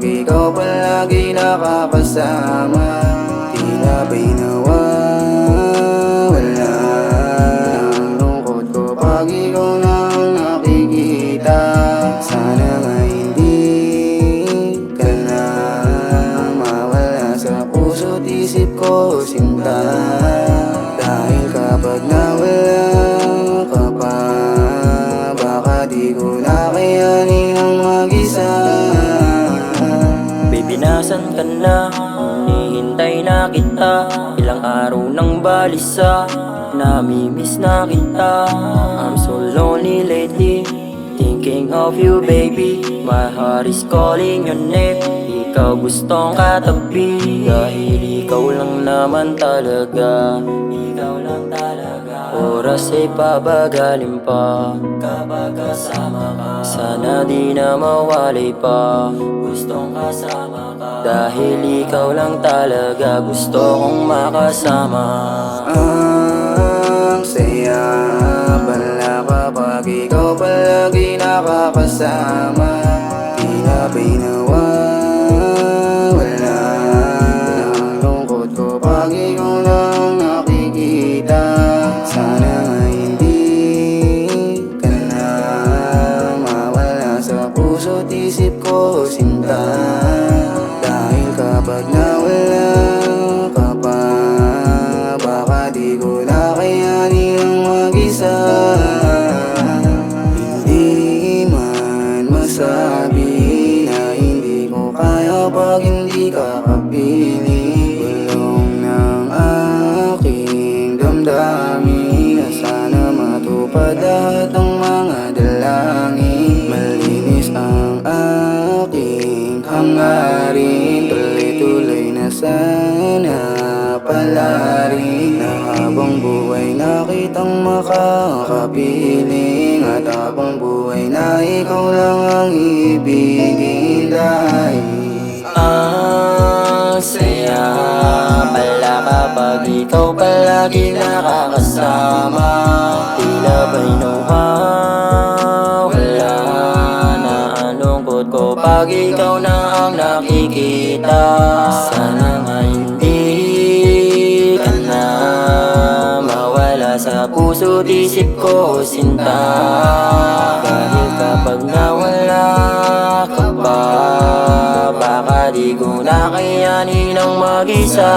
ikaw palagi nakakasama. Tila ba'y nawawala ang lungkot ko pag ikaw na ang nakikita. Sana nga hindi ka na mawala sa puso't isip ko, sinta. Dahil kapag nawala ka pa, baka di ko na kayanin ang mag-isa. Baby, nasan ka na? Hinihintay na kita. Ilang araw nang balisa, namimiss na kita. I'm so lonely lately, thinking of you baby. My heart is calling your name. Ikaw gustong katabi, dahil ikaw lang naman talaga. Ikaw lang talaga. Oras ay pabagalin pa kapag kasama ka. Sana di na mawalay pa, gustong kasama ka. Dahil ikaw lang talaga gusto kong makasama. Ang saya pala kapag ikaw palagi nakakasama. Tila ba'y nawawala ang lungkot ko pag ikaw lang nakikita. Sana nga hindi ka na mawala sa puso't isip ko, sinta. Dahil kapag nawala ka pa, baka di ko na kayanin ang mag-isa. Hindi man masabi na hindi ko kaya pag hindi ka kapiling. Bulong ng aking damdamin na sana matupad lahat ng mga dalangin. Malinis ang aking hangarin, tuloy-tuloy na sana palarin. Na habang buhay na kitang makakapiling, at habang buhay na ikaw lang ang ibigin. Dahil ang saya pala kapag ikaw palagi nakakasama. Tila ba'y nawawala na ang lungkot ko pag ikaw na ang nakikita. Sana nga hindi ka na mawala sa puso't isip ko, sinta. Dahil kapag nawala ka pa, baka di ko na kayanin ang mag-isa.